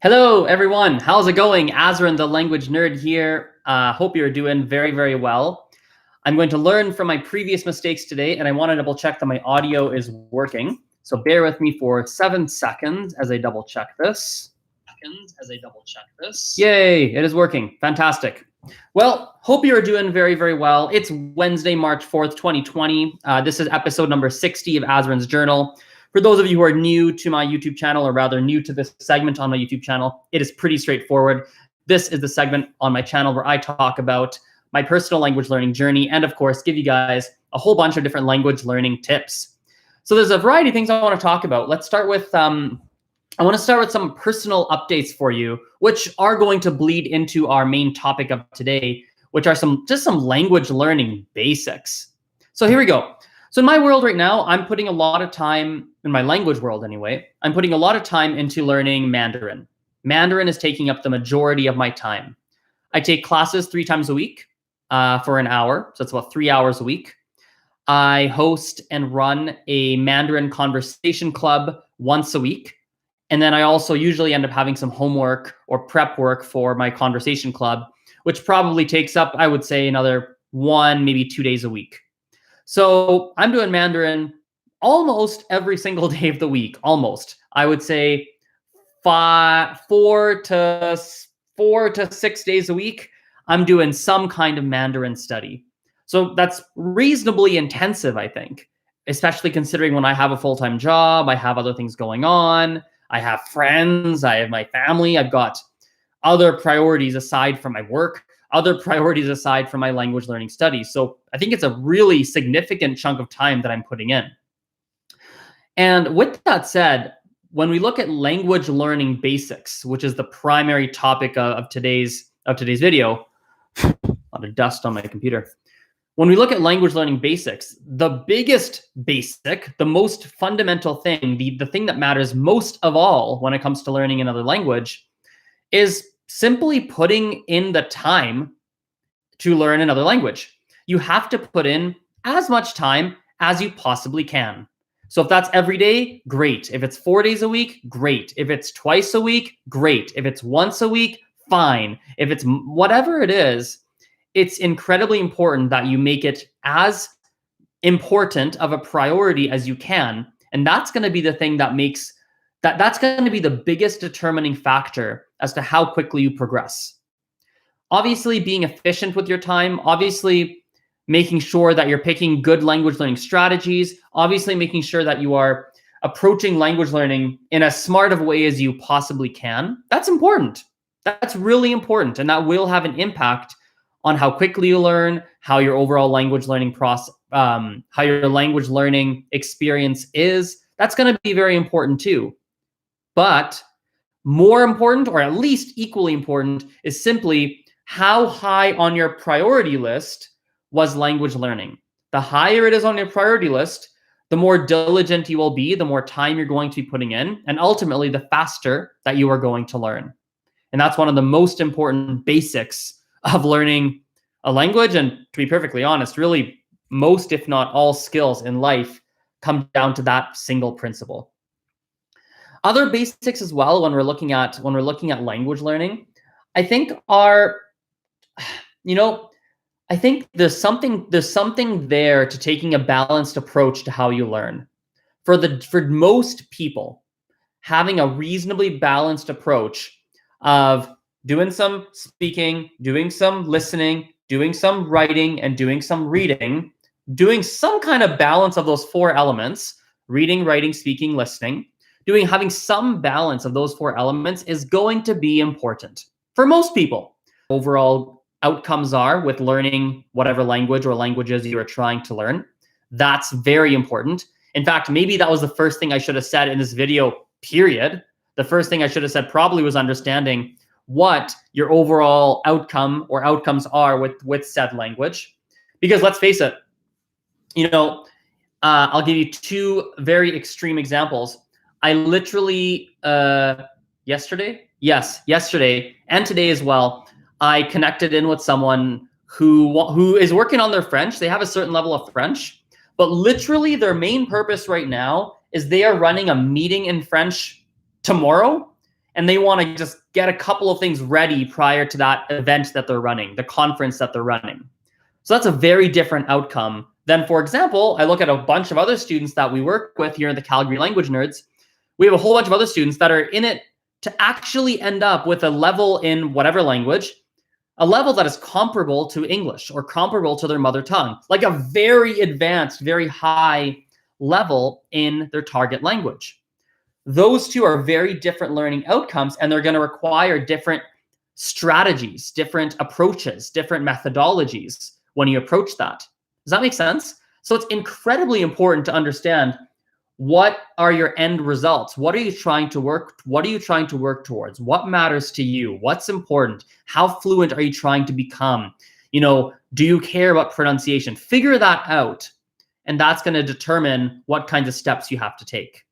Hello, everyone. How's it going? Azren, the language nerd here. Hope you're doing very, very well. I'm going to learn from my previous mistakes today, and I want to double check that my audio is working. So bear with me for 7 seconds as I double check this. Yay, it is working. Fantastic. Well, hope you're doing very, very well. It's Wednesday, March 4th, 2020. This is episode number 60 of Azren's Journal. For those of you who are new to my YouTube channel, or rather new to this segment on my YouTube channel, it is pretty straightforward. This is the segment on my channel where I talk about my personal language learning journey and, of course, give you guys a whole bunch of different language learning tips. So there's a variety of things I want to talk about. Let's start with I want to start with some personal updates for you, which are going to bleed into our main topic of today, which are some language learning basics. So here we go. So in my world right now, I'm putting a lot of time, in my language world anyway, I'm putting a lot of time into learning Mandarin. Mandarin is taking up the majority of my time. I take classes 3 times a week for an hour, so it's about 3 hours a week. I host and run a Mandarin conversation club once a week. And then I also usually end up having some homework or prep work for my conversation club, which probably takes up, I would say, another 1, maybe 2 days a week. So I'm doing Mandarin almost every single day of the week, almost. I would say 4 to 6 days a week, I'm doing some kind of Mandarin study. So that's reasonably intensive, I think, especially considering when I have a full-time job, I have other things going on, I have friends, I have my family, I've got other priorities aside from my work, other priorities aside from my language learning studies. So I think it's a really significant chunk of time that I'm putting in. And with that said, when we look at language learning basics, which is the primary topic of today's video, a lot of dust on my computer. When we look at language learning basics, the biggest basic, the most fundamental thing, the thing that matters most of all when it comes to learning another language is simply putting in the time to learn another language. You have to put in as much time as you possibly can. So if that's every day, great. If it's 4 days a week, great. If it's twice a week, great. If it's once a week, fine. If it's whatever it is, it's incredibly important that you make it as important of a priority as you can. And that's going to be the thing that makes that's going to be the biggest determining factor as to how quickly you progress. Obviously, being efficient with your time, obviously making sure that you're picking good language learning strategies, obviously making sure that you are approaching language learning in as smart of a way as you possibly can. That's important. That's really important. And that will have an impact on how quickly you learn, how your overall language learning process, how your language learning experience is. That's going to be very important too. But more important, or at least equally important, is simply how high on your priority list was language learning. The higher it is on your priority list, the more diligent you will be, the more time you're going to be putting in, and ultimately the faster that you are going to learn. And that's one of the most important basics of learning a language. And to be perfectly honest, really most, if not all, skills in life come down to that single principle. Other basics as well when we're looking at language learning, I think are, I think there's something there to taking a balanced approach to how you learn. For most people, having a reasonably balanced approach of doing some speaking, doing some listening, doing some writing, and doing some reading, doing some kind of balance of those 4 elements, reading, writing, speaking, listening, having some balance of those 4 elements is going to be important for most people. Overall outcomes are with learning whatever language or languages you are trying to learn. That's very important. In fact, maybe that was the first thing I should have said in this video, period. The first thing I should have said probably was understanding what your overall outcome or outcomes are with said language. Because let's face it, I'll give you 2 very extreme examples. I literally, yesterday and today as well, I connected in with someone who is working on their French. They have a certain level of French, but literally their main purpose right now is they are running a meeting in French tomorrow, and they want to just get a couple of things ready prior to that event that they're running, the conference that they're running. So that's a very different outcome than, for example, I look at a bunch of other students that we work with here in the Calgary Language Nerds. We have a whole bunch of other students that are in it to actually end up with a level in whatever language, a level that is comparable to English or comparable to their mother tongue, like a very advanced, very high level in their target language. Those two are very different learning outcomes, and they're going to require different strategies, different approaches, different methodologies when you approach that. Does that make sense? So it's incredibly important to understand, what are your end results? What are you trying to work? What are you trying to work towards? What matters to you? What's important? How fluent are you trying to become? Do you care about pronunciation? Figure that out. And that's going to determine what kinds of steps you have to take.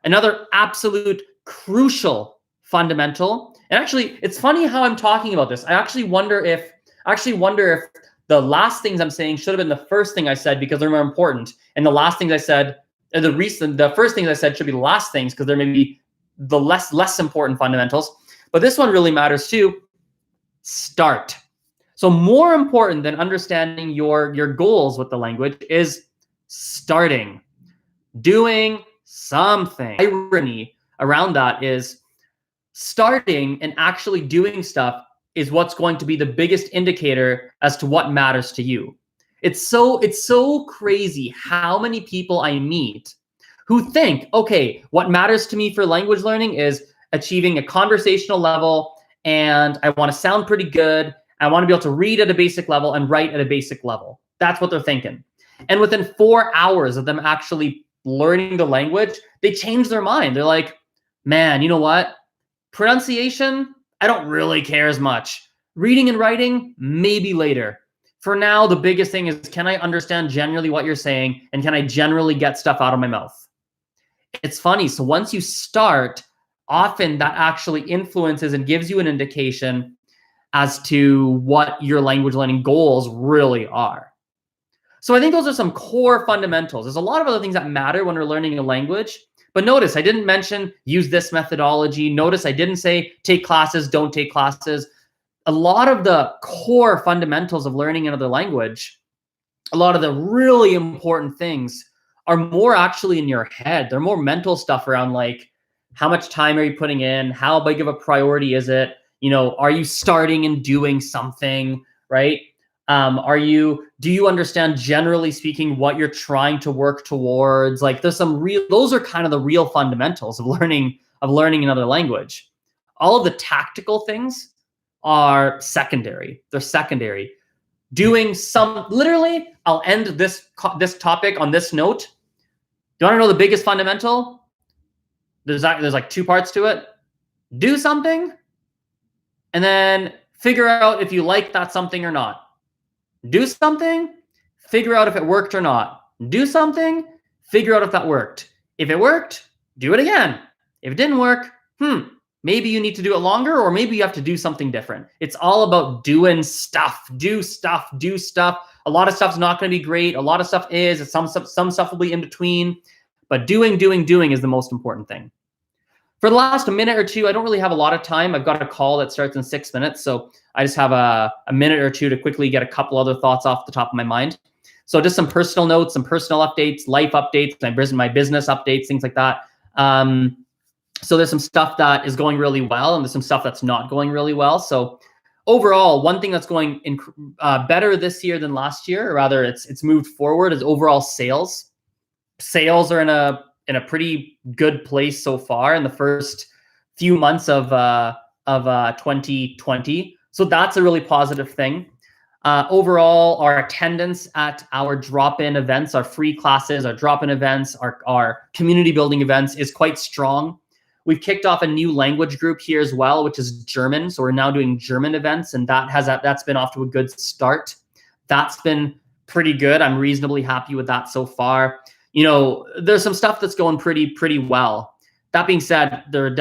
Another absolute crucial fundamental, and actually, it's funny how I'm talking about this. I actually wonder if the last things I'm saying should have been the first thing I said, because they're more important. And the last things I said, the first things I said should be the last things, because they're maybe the less important fundamentals. But this one really matters too. Start. So more important than understanding your goals with the language is starting, doing something. Irony around that is starting and actually doing stuff is what's going to be the biggest indicator as to what matters to you. It's so crazy how many people I meet who think, okay, what matters to me for language learning is achieving a conversational level, and I want to sound pretty good. I want to be able to read at a basic level and write at a basic level. That's what they're thinking. And within 4 hours of them actually learning the language, they change their mind. They're like, man, you know what? Pronunciation, I don't really care as much. Reading and writing, maybe later. For now, the biggest thing is, can I understand generally what you're saying, and can I generally get stuff out of my mouth? It's funny. So once you start, often that actually influences and gives you an indication as to what your language learning goals really are. So I think those are some core fundamentals. There's a lot of other things that matter when we're learning a language. But notice I didn't mention use this methodology. Notice I didn't say take classes, don't take classes. A lot of the core fundamentals of learning another language, a lot of the really important things are more actually in your head. They're more mental stuff around, like, how much time are you putting in? How big of a priority is it? Are you starting and doing something, right? Do you understand, generally speaking, what you're trying to work towards? Like, those are kind of the real fundamentals of learning another language. All of the tactical things are secondary. They're secondary. Literally, I'll end this topic on this note. Do you want to know the biggest fundamental? There's like 2 parts to it. Do something, and then figure out if you like that something or not. Do something, figure out if it worked or not. Do something, figure out if that worked. If it worked, do it again. If it didn't work, maybe you need to do it longer, or maybe you have to do something different. It's all about doing stuff. Do stuff, do stuff. A lot of stuff's not going to be great. A lot of stuff is. Some stuff will be in between. But doing is the most important thing. For the last minute or two, I don't really have a lot of time. I've got a call that starts in 6 minutes. So I just have a minute or two to quickly get a couple other thoughts off the top of my mind. So just some personal notes, some personal updates, life updates, my business updates, things like that. So there's some stuff that is going really well, and there's some stuff that's not going really well. So overall, one thing that's going better this year than last year, or rather it's moved forward, is overall sales. Sales are in a pretty good place so far in the first few months of 2020. So that's a really positive thing. Overall, our attendance at our drop-in events, our free classes, our drop-in events, our community building events is quite strong. We've kicked off a new language group here as well, which is German. So we're now doing German events, and that's been off to a good start. That's been pretty good. I'm reasonably happy with that so far. There's some stuff that's going pretty well. That being said, there's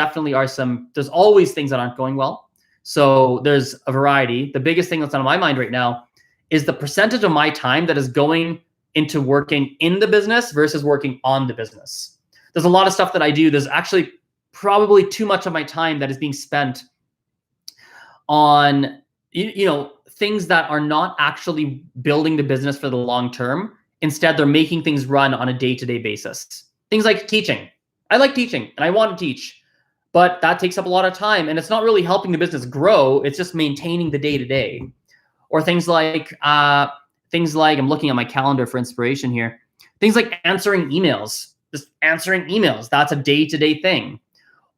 always things that aren't going well. So there's a variety. The biggest thing that's on my mind right now is the percentage of my time that is going into working in the business versus working on the business. There's a lot of stuff that I do. There's actually probably too much of my time that is being spent on, things that are not actually building the business for the long term. Instead, they're making things run on a day-to-day basis. Things like teaching. I like teaching and I want to teach, but that takes up a lot of time and it's not really helping the business grow. It's just maintaining the day-to-day. Or things like I'm looking at my calendar for inspiration here. Things like answering emails. Just answering emails. That's a day-to-day thing.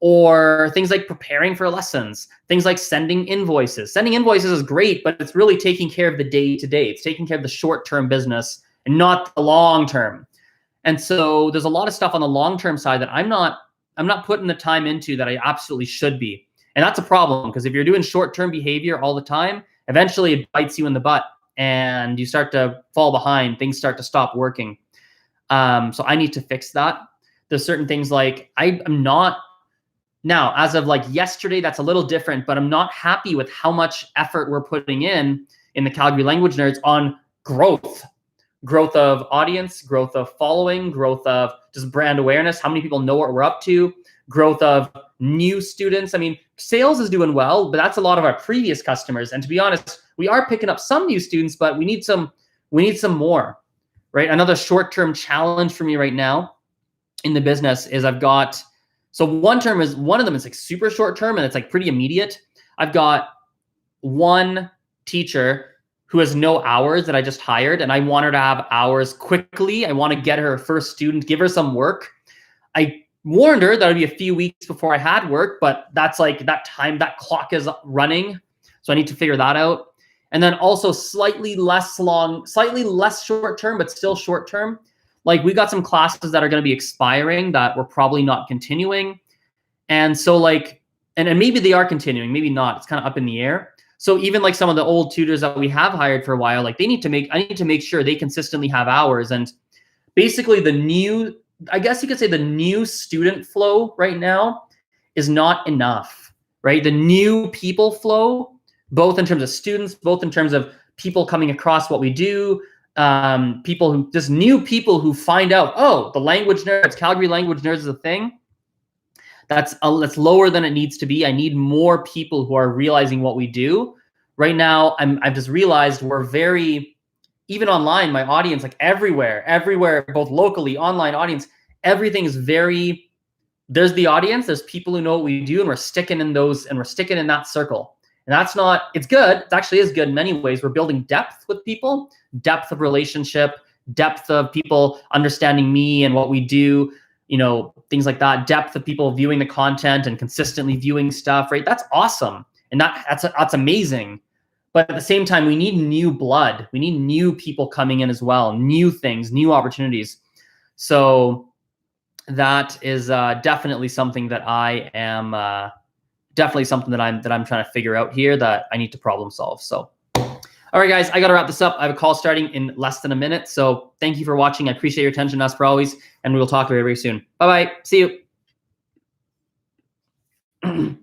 Or things like preparing for lessons, things like sending invoices. Sending invoices is great, but it's really taking care of the day-to-day. It's taking care of the short-term business and not the long-term. And so there's a lot of stuff on the long-term side that I'm not putting the time into that I absolutely should be. And that's a problem, because if you're doing short-term behavior all the time, eventually it bites you in the butt and you start to fall behind. Things start to stop working. So I need to fix that. There's certain things like I'm not. Now, as of like yesterday, that's a little different, but I'm not happy with how much effort we're putting in the Calgary Language Nerds on growth of audience, growth of following, growth of just brand awareness. How many people know what we're up to? Growth of new students. I mean, sales is doing well, but that's a lot of our previous customers. And to be honest, we are picking up some new students, but we need some more, right? Another short-term challenge for me right now in the business is one of them is like super short term and it's like pretty immediate. I've got one teacher who has no hours that I just hired and I want her to have hours quickly. I want to get her first student, give her some work. I warned her that it would be a few weeks before I had work, but that's like that clock is running. So I need to figure that out. And then also slightly less short term, but still short term. Like we got some classes that are going to be expiring that we're probably not continuing. And so like, and maybe they are continuing, maybe not. It's kind of up in the air. So even like some of the old tutors that we have hired for a while, like I need to make sure they consistently have hours. And basically I guess you could say the new student flow right now is not enough, right? The new people flow, both in terms of students, both in terms of people coming across what we do, new people who find out, oh, the Language Nerds, Calgary Language Nerds is a thing. That's lower than it needs to be. I need more people who are realizing what we do. Right now, I've just realized we're very, even online, my audience, like everywhere, both locally, online audience, everything is very, there's the audience, there's people who know what we do, and we're sticking in that circle. And that's not, it's good. It actually is good in many ways. We're building depth with people, depth of relationship, depth of people understanding me and what we do, things like that, depth of people viewing the content and consistently viewing stuff, right? That's awesome. And that's amazing. But at the same time, we need new blood. We need new people coming in as well, new things, new opportunities. So that is definitely something that I'm trying to figure out here that I need to problem solve. So, all right, guys, I got to wrap this up. I have a call starting in less than a minute. So thank you for watching. I appreciate your attention, as per always, and we will talk very, very soon. Bye-bye. See you.